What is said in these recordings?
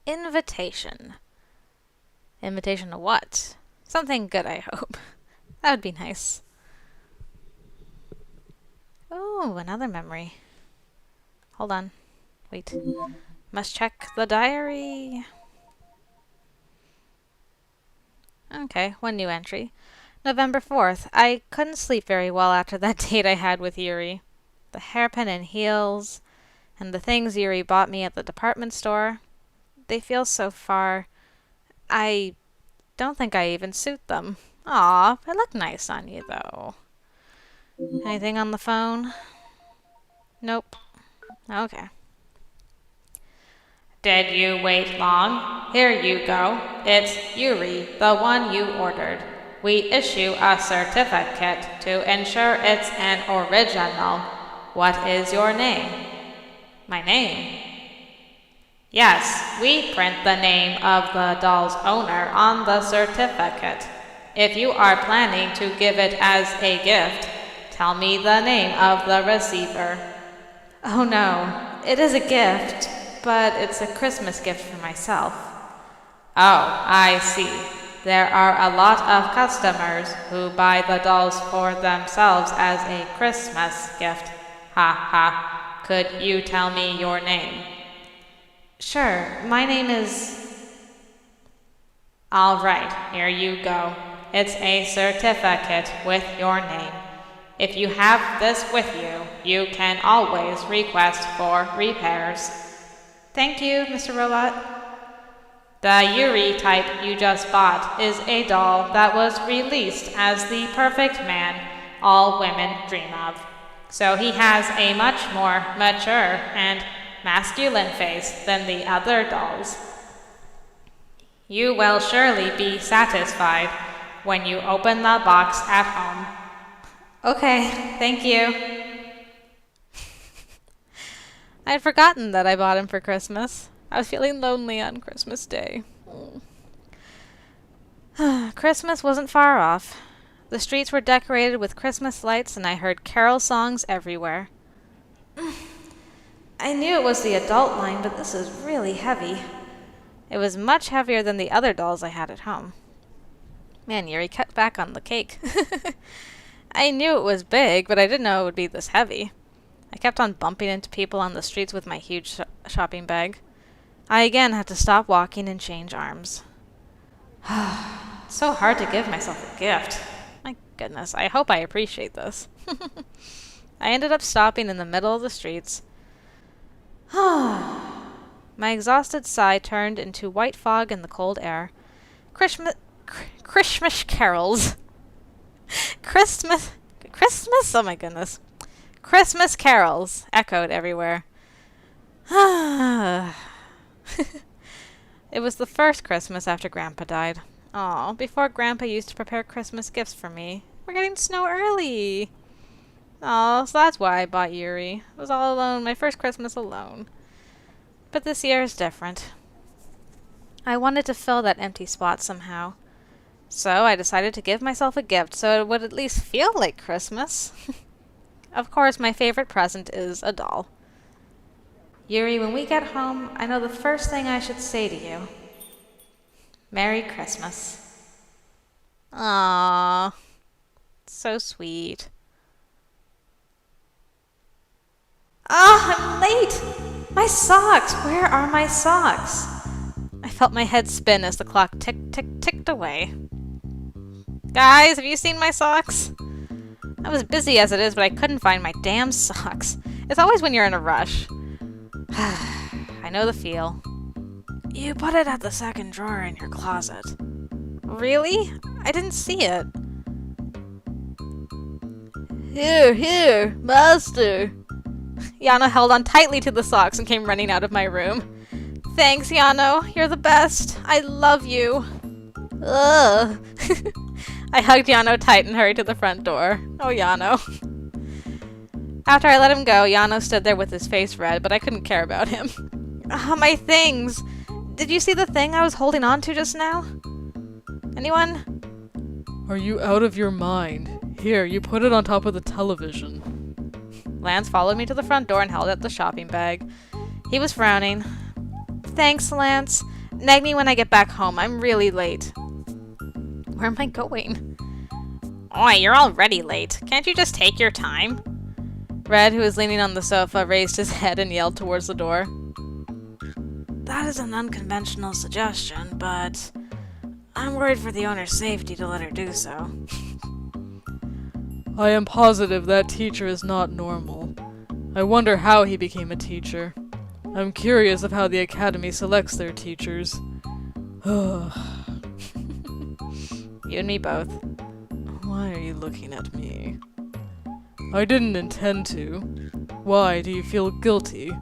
Invitation. Invitation to what? Something good, I hope. That would be nice. Oh, another memory. Hold on. Wait. Must check the diary. Okay, one new entry. November 4th. I couldn't sleep very well after that date I had with Yuri. The hairpin and heels, and the things Yuri bought me at the department store. They feel so far. I don't think I even suit them. Aw, they look nice on you, though. Anything on the phone? Nope. Okay. Did you wait long? Here you go. It's Yuri, the one you ordered. We issue a certificate to ensure it's an original. What is your name? My name? Yes, we print the name of the doll's owner on the certificate. If you are planning to give it as a gift, tell me the name of the receiver. Oh no, it is a gift, but it's a Christmas gift for myself. Oh, I see. There are a lot of customers who buy the dolls for themselves as a Christmas gift. Ha ha. Could you tell me your name? Sure, my name is... All right, here you go. It's a certificate with your name. If you have this with you, you can always request for repairs. Thank you, Mr. Robot. The Yuri type you just bought is a doll that was released as the perfect man all women dream of. So he has a much more mature and masculine face than the other dolls. You will surely be satisfied when you open the box at home. Okay, thank you. I had forgotten that I bought him for Christmas. I was feeling lonely on Christmas Day. Christmas wasn't far off. The streets were decorated with Christmas lights, and I heard carol songs everywhere. I knew it was the adult line, but this is really heavy. It was much heavier than the other dolls I had at home. Man, Yuri, cut back on the cake. I knew it was big, but I didn't know it would be this heavy. I kept on bumping into people on the streets with my huge shopping bag. I again had to stop walking and change arms. It's so hard to give myself a gift. My goodness, I hope I appreciate this. I ended up stopping in the middle of the streets. My exhausted sigh turned into white fog in the cold air. Christmas carols. Christmas, oh my goodness. Christmas carols echoed everywhere. It was the first Christmas after Grandpa died. Aw, before Grandpa used to prepare Christmas gifts for me. We're getting snow early. Aw, so that's why I bought Yuri. I was all alone, my first Christmas alone. But this year is different. I wanted to fill that empty spot somehow. So I decided to give myself a gift so it would at least feel like Christmas. Of course, my favorite present is a doll. Yuri, when we get home, I know the first thing I should say to you. Merry Christmas. Aww. So sweet. Ah, I'm late! My socks! Where are my socks? I felt my head spin as the clock ticked away. Guys, have you seen my socks? I was busy as it is, but I couldn't find my damn socks. It's always when you're in a rush. I know the feel. You put it at the second drawer in your closet. Really? I didn't see it. Here, master. Yano held on tightly to the socks and came running out of my room. Thanks, Yano. You're the best. I love you. Ugh. I hugged Yano tight and hurried to the front door. Oh, Yano. After I let him go, Yano stood there with his face red, but I couldn't care about him. My things! Did you see the thing I was holding on to just now? Anyone? Are you out of your mind? Here, you put it on top of the television. Lance followed me to the front door and held out the shopping bag. He was frowning. Thanks, Lance. Nag me when I get back home. I'm really late. Where am I going? Oi, you're already late. Can't you just take your time? Red, who was leaning on the sofa, raised his head and yelled towards the door. That is an unconventional suggestion, but I'm worried for the owner's safety to let her do so. I am positive that teacher is not normal. I wonder how he became a teacher. I'm curious of how the Academy selects their teachers. You and me both. Why are you looking at me? I didn't intend to. Why, do you feel guilty?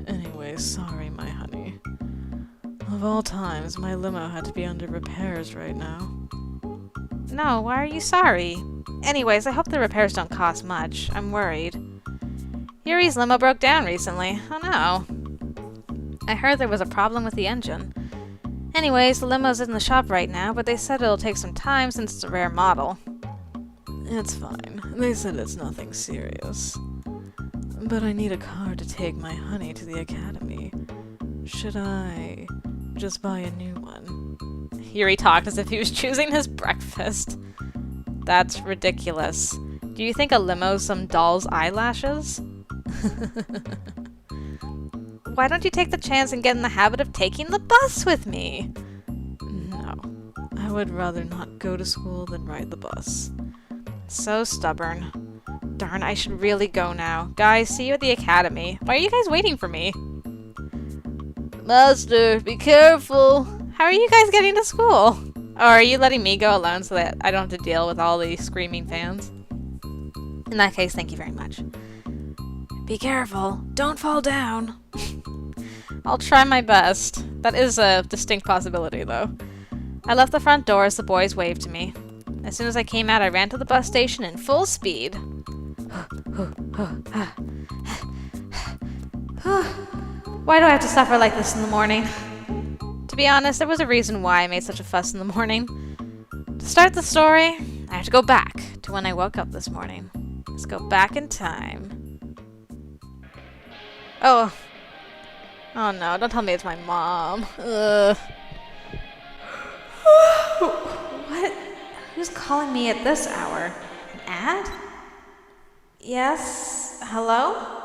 Anyway, sorry, my honey. Of all times, my limo had to be under repairs right now. No, why are you sorry? Anyways, I hope the repairs don't cost much. I'm worried. Yuri's limo broke down recently. Oh no. I heard there was a problem with the engine. Anyways, the limo's in the shop right now, but they said it'll take some time since it's a rare model. It's fine. They said it's nothing serious. But I need a car to take my honey to the Academy. Should I just buy a new one? Yuri talked as if he was choosing his breakfast. That's ridiculous. Do you think a limo's some doll's eyelashes? Why don't you take the chance and get in the habit of taking the bus with me? No. I would rather not go to school than ride the bus. So stubborn. Darn, I should really go now. Guys, see you at the Academy. Why are you guys waiting for me? Master, be careful. How are you guys getting to school? Or are you letting me go alone so that I don't have to deal with all the screaming fans? In that case, thank you very much. Be careful. Don't fall down. I'll try my best. That is a distinct possibility, though. I left the front door as the boys waved to me. As soon as I came out, I ran to the bus station in full speed. Why do I have to suffer like this in the morning? To be honest, there was a reason why I made such a fuss in the morning. To start the story, I have to go back to when I woke up this morning. Let's go back in time. Oh no, don't tell me it's my mom. Ugh. What? Who's calling me at this hour? An ad? Yes? Hello?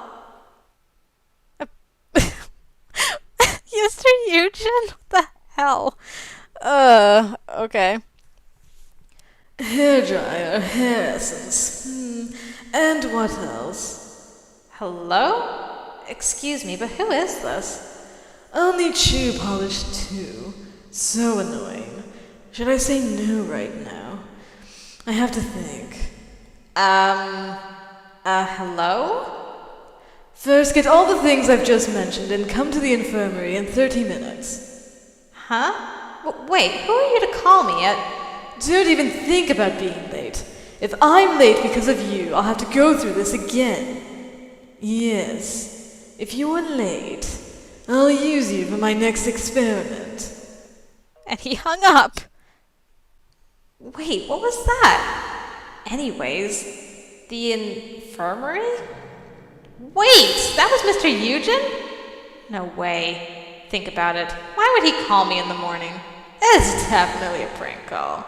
Mr. Yujin? What the hell? Okay. Hair dryer, hair essence. And what else? Hello? Excuse me, but who is this? I'll need shoe polish too. So annoying. Should I say no right now? I have to think. Hello? First, get all the things I've just mentioned and come to the infirmary in 30 minutes. Huh? Wait, who are you to call me at? Don't even think about being late. If I'm late because of you, I'll have to go through this again. Yes, if you're late, I'll use you for my next experiment. And he hung up. Wait, what was that? Anyways, the infirmary? Wait, that was Mr. Yujin? No way. Think about it. Why would he call me in the morning? It's definitely a prank call.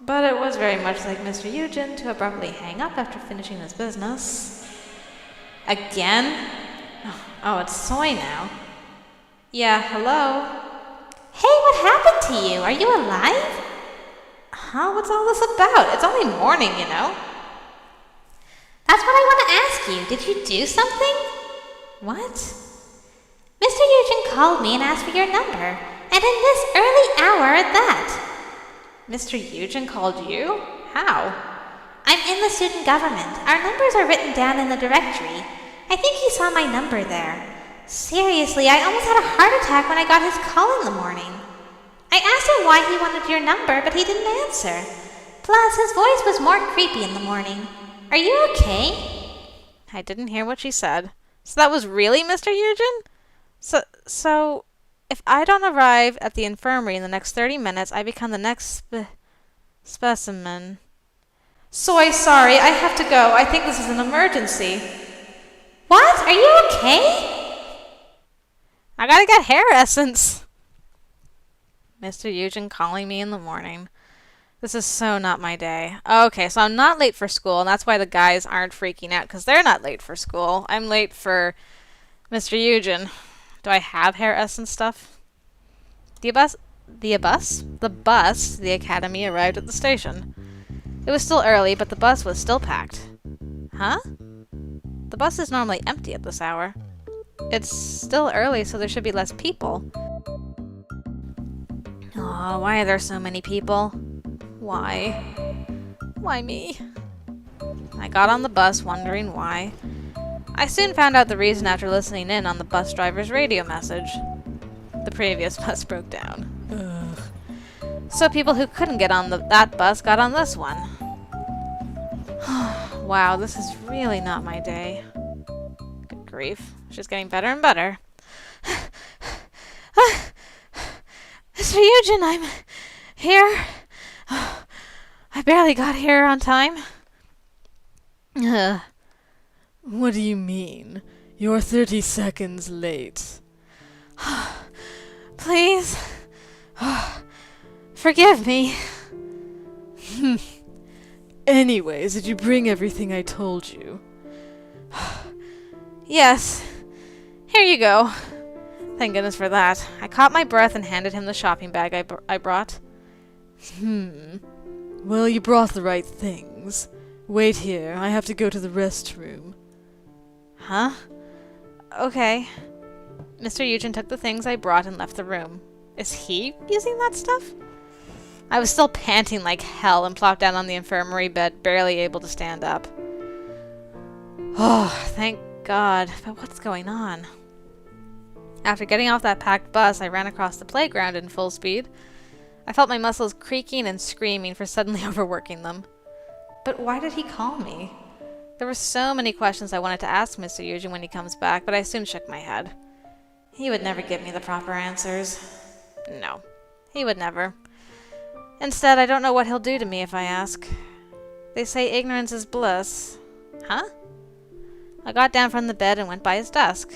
But it was very much like Mr. Yujin to abruptly hang up after finishing his business. Again? Oh, it's Soy now. Yeah, hello? Hey, what happened to you? Are you alive? Huh? What's all this about? It's only morning, you know. That's what I want to ask you. Did you do something? What? Mr. Yujin called me and asked for your number. And in this early hour at that. Mr. Yujin called you? How? I'm in the student government. Our numbers are written down in the directory. I think he saw my number there. Seriously, I almost had a heart attack when I got his call in the morning. I asked him why he wanted your number, but he didn't answer. Plus, his voice was more creepy in the morning. Are you okay? I didn't hear what she said. So that was really Mr. Yujin? So, if I don't arrive at the infirmary in the next 30 minutes, I become the next specimen. Soy, sorry, I have to go. I think this is an emergency. What? Are you okay? I gotta get hair essence. Mr. Yujin calling me in the morning. This is so not my day. Okay, so I'm not late for school, and that's why the guys aren't freaking out, because they're not late for school. I'm late for Mr. Yujin. Do I have hair essence stuff? The bus to the academy arrived at the station. It was still early, but the bus was still packed. Huh? The bus is normally empty at this hour. It's still early, so there should be less people. Oh, why are there so many people? Why? Why me? I got on the bus, wondering why. I soon found out the reason after listening in on the bus driver's radio message. The previous bus broke down. Ugh. So people who couldn't get on that bus got on this one. Wow, this is really not my day. Good grief. It's just getting better and better. Mr. Yujin, I'm here. I barely got here on time. What do you mean? You're 30 seconds late. Please. Forgive me. Anyways, did you bring everything I told you? Yes. Here you go. Thank goodness for that. I caught my breath and handed him the shopping bag I brought. Well, you brought the right things. Wait here. I have to go to the restroom. Huh? Okay. Mr. Yujin took the things I brought and left the room. Is he using that stuff? I was still panting like hell and plopped down on the infirmary bed, barely able to stand up. Oh, thank God. But what's going on? After getting off that packed bus, I ran across the playground in full speed. I felt my muscles creaking and screaming for suddenly overworking them. But why did he call me? There were so many questions I wanted to ask Mr. Yujin when he comes back, but I soon shook my head. He would never give me the proper answers. No, he would never. Instead, I don't know what he'll do to me if I ask. They say ignorance is bliss. Huh? I got down from the bed and went by his desk.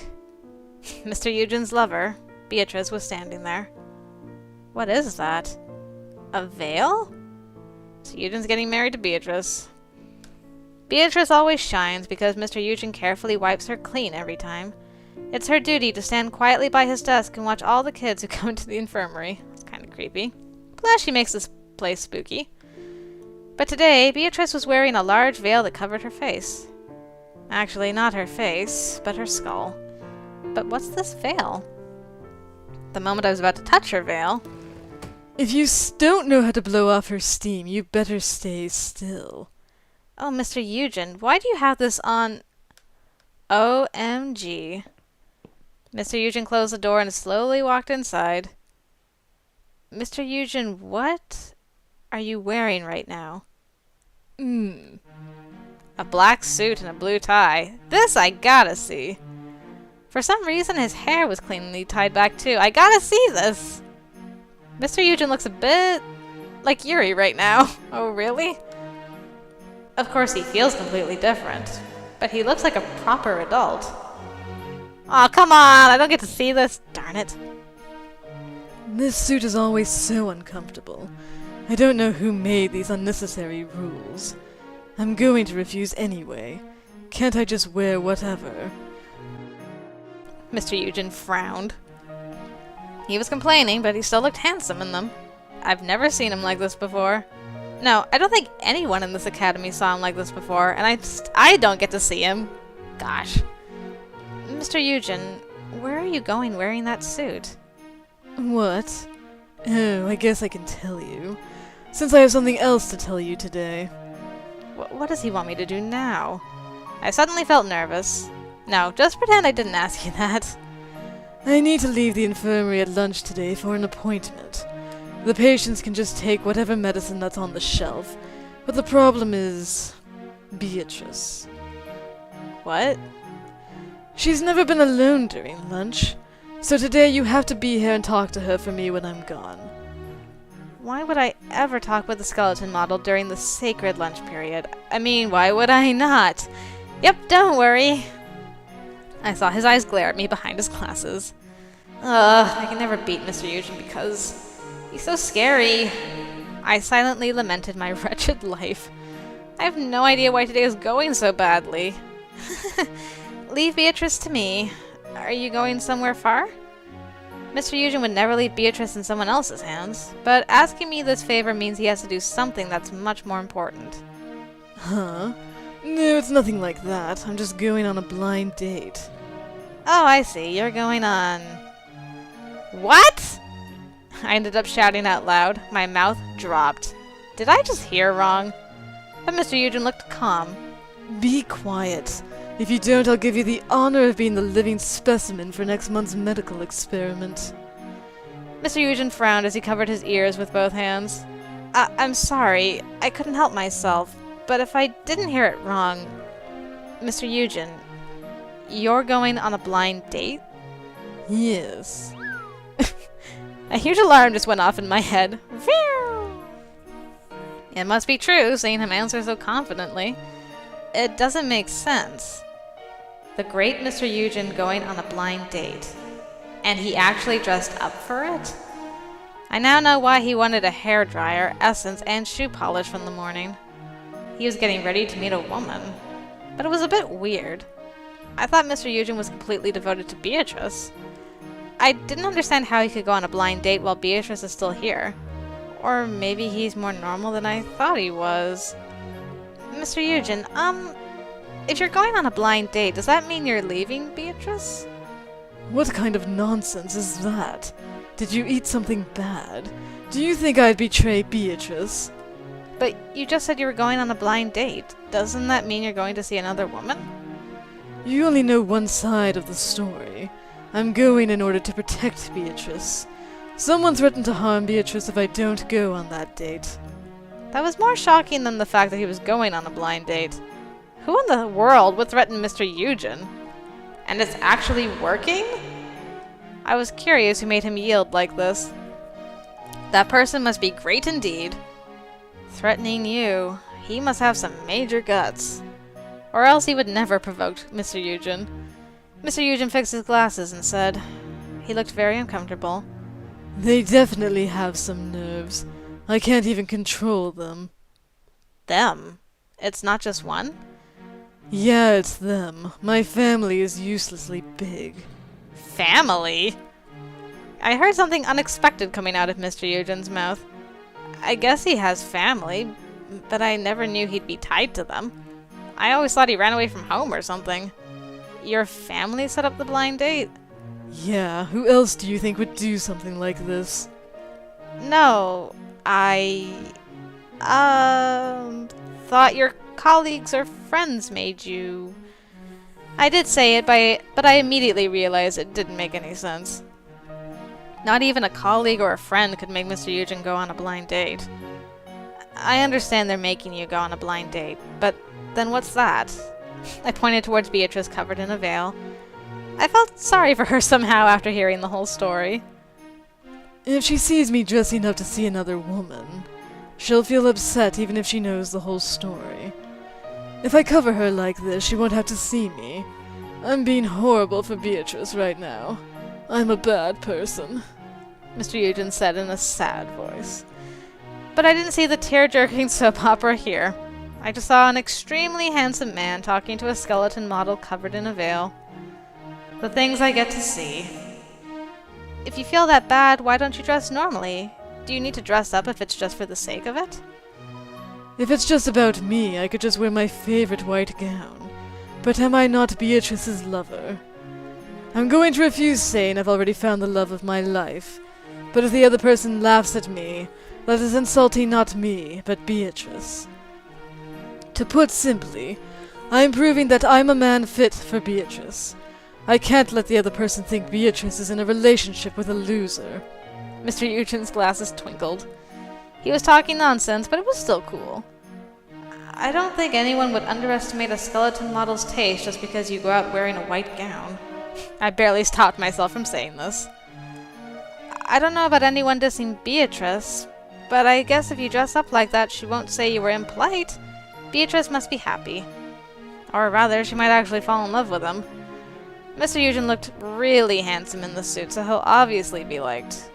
Mr. Yujin's lover, Beatrice, was standing there. What is that? A veil? So Yujin's getting married to Beatrice. Beatrice always shines because Mr. Yujin carefully wipes her clean every time. It's her duty to stand quietly by his desk and watch all the kids who come to the infirmary. It's kind of creepy. Plus, she makes this place spooky. But today, Beatrice was wearing a large veil that covered her face. Actually, not her face, but her skull. But what's this veil? The moment I was about to touch her veil... If you don't know how to blow off her steam, you better stay still. Oh, Mr. Yujin, why do you have this on... OMG. Mr. Yujin closed the door and slowly walked inside. Mr. Yujin, what are you wearing right now? A black suit and a blue tie. This I gotta see. For some reason, his hair was cleanly tied back too. I gotta see this. Mr. Yujin looks a bit like Yuri right now. Oh, really? Of course, he feels completely different, but he looks like a proper adult. Oh, come on! I don't get to see this. Darn it. This suit is always so uncomfortable. I don't know who made these unnecessary rules. I'm going to refuse anyway. Can't I just wear whatever? Mr. Yujin frowned. He was complaining, but he still looked handsome in them. I've never seen him like this before. No, I don't think anyone in this academy saw him like this before, and I don't get to see him. Gosh. Mr. Yujin, where are you going wearing that suit? What? Oh, I guess I can tell you. Since I have something else to tell you today. What does he want me to do now? I suddenly felt nervous. No, just pretend I didn't ask you that. I need to leave the infirmary at lunch today for an appointment. The patients can just take whatever medicine that's on the shelf, but the problem is... Beatrice. What? She's never been alone during lunch, so today you have to be here and talk to her for me when I'm gone. Why would I ever talk with the skeleton model during the sacred lunch period? I mean, why would I not? Yep, don't worry. I saw his eyes glare at me behind his glasses. Ugh, I can never beat Mr. Yujin because he's so scary. I silently lamented my wretched life. I have no idea why today is going so badly. Leave Beatrice to me. Are you going somewhere far? Mr. Yujin would never leave Beatrice in someone else's hands, but asking me this favor means he has to do something that's much more important. Huh? No, it's nothing like that. I'm just going on a blind date. Oh, I see. You're going on... What? I ended up shouting out loud. My mouth dropped. Did I just hear wrong? But Mr. Yujin looked calm. Be quiet. If you don't, I'll give you the honor of being the living specimen for next month's medical experiment. Mr. Yujin frowned as he covered his ears with both hands. I'm sorry. I couldn't help myself. But if I didn't hear it wrong... Mr. Yujin, you're going on a blind date? Yes. A huge alarm just went off in my head. It must be true, seeing him answer so confidently. It doesn't make sense. The great Mr. Yujin going on a blind date. And he actually dressed up for it? I now know why he wanted a hairdryer, essence, and shoe polish from the morning. He was getting ready to meet a woman. But it was a bit weird. I thought Mr. Yujin was completely devoted to Beatrice. I didn't understand how he could go on a blind date while Beatrice is still here. Or maybe he's more normal than I thought he was. Mr. Yujin, if you're going on a blind date, does that mean you're leaving Beatrice? What kind of nonsense is that? Did you eat something bad? Do you think I'd betray Beatrice? But you just said you were going on a blind date. Doesn't that mean you're going to see another woman? You only know one side of the story. I'm going in order to protect Beatrice. Someone threatened to harm Beatrice if I don't go on that date. That was more shocking than the fact that he was going on a blind date. Who in the world would threaten Mr. Yujin? And it's actually working? I was curious who made him yield like this. That person must be great indeed. Threatening you. He must have some major guts. Or else he would never provoke Mr. Yujin. Mr. Yujin fixed his glasses and said, he looked very uncomfortable. They definitely have some nerves. I can't even control them. Them? It's not just one? Yeah, it's them. My family is uselessly big. Family? I heard something unexpected coming out of Mr. Yujin's mouth. I guess he has family, but I never knew he'd be tied to them. I always thought he ran away from home or something. Your family set up the blind date? Yeah, who else do you think would do something like this? No, I... thought your colleagues or friends made you... I did say it, but I immediately realized it didn't make any sense. Not even a colleague or a friend could make Mr. Yujin go on a blind date. I understand they're making you go on a blind date, but then what's that? I pointed towards Beatrice covered in a veil. I felt sorry for her somehow after hearing the whole story. If she sees me dressing up to see another woman, she'll feel upset even if she knows the whole story. If I cover her like this, she won't have to see me. I'm being horrible for Beatrice right now. I'm a bad person, Mr. Yujin said in a sad voice. But I didn't see the tear-jerking soap opera here. I just saw an extremely handsome man talking to a skeleton model covered in a veil. The things I get to see. If you feel that bad, why don't you dress normally? Do you need to dress up if it's just for the sake of it? If it's just about me, I could just wear my favorite white gown. But am I not Beatrice's lover? I'm going to refuse saying I've already found the love of my life. But if the other person laughs at me, that is insulting not me, but Beatrice. To put simply, I am proving that I'm a man fit for Beatrice. I can't let the other person think Beatrice is in a relationship with a loser. Mr. Yujin's glasses twinkled. He was talking nonsense, but it was still cool. I don't think anyone would underestimate a skeleton model's taste just because you go out wearing a white gown. I barely stopped myself from saying this. I don't know about anyone dissing Beatrice, but I guess if you dress up like that, she won't say you were impolite. Beatrice must be happy. Or rather, she might actually fall in love with him. Mr. Yujin looked really handsome in the suit, so he'll obviously be liked.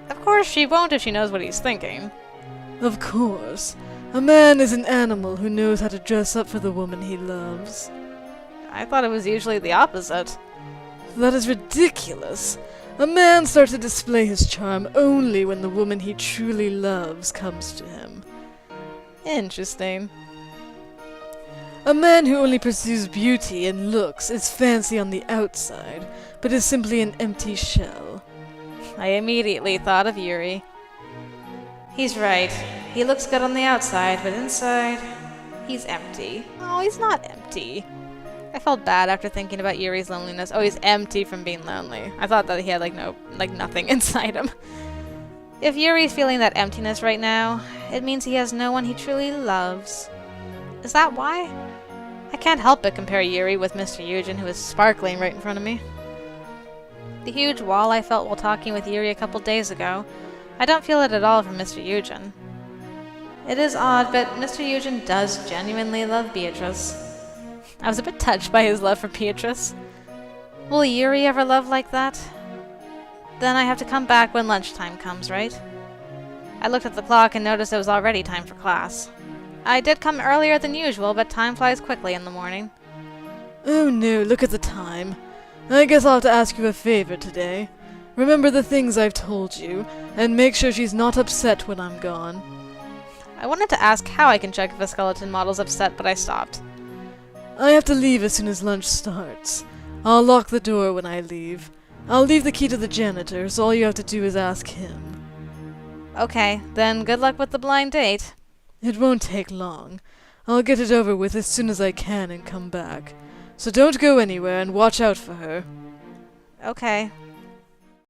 Of course, she won't if she knows what he's thinking. Of course. A man is an animal who knows how to dress up for the woman he loves. I thought it was usually the opposite. That is ridiculous. A man starts to display his charm only when the woman he truly loves comes to him. Interesting. A man who only pursues beauty and looks is fancy on the outside, but is simply an empty shell. I immediately thought of Yuri. He's right. He looks good on the outside, but inside, he's empty. Oh, he's not empty. I felt bad after thinking about Yuri's loneliness. Oh, he's empty from being lonely. I thought that he had nothing inside him. If Yuri's feeling that emptiness right now, it means he has no one he truly loves. Is that why? I can't help but compare Yuri with Mr. Yujin, who is sparkling right in front of me. The huge wall I felt while talking with Yuri a couple days ago, I don't feel it at all from Mr. Yujin. It is odd, but Mr. Yujin does genuinely love Beatrice. I was a bit touched by his love for Beatrice. Will Yuri ever love like that? Then I have to come back when lunchtime comes, right? I looked at the clock and noticed it was already time for class. I did come earlier than usual, but time flies quickly in the morning. Oh no, look at the time. I guess I'll have to ask you a favor today. Remember the things I've told you, and make sure she's not upset when I'm gone. I wanted to ask how I can check if a skeleton model's upset, but I stopped. I have to leave as soon as lunch starts. I'll lock the door when I leave. I'll leave the key to the janitor, so all you have to do is ask him. Okay, then good luck with the blind date. It won't take long. I'll get it over with as soon as I can and come back. So don't go anywhere and watch out for her. Okay.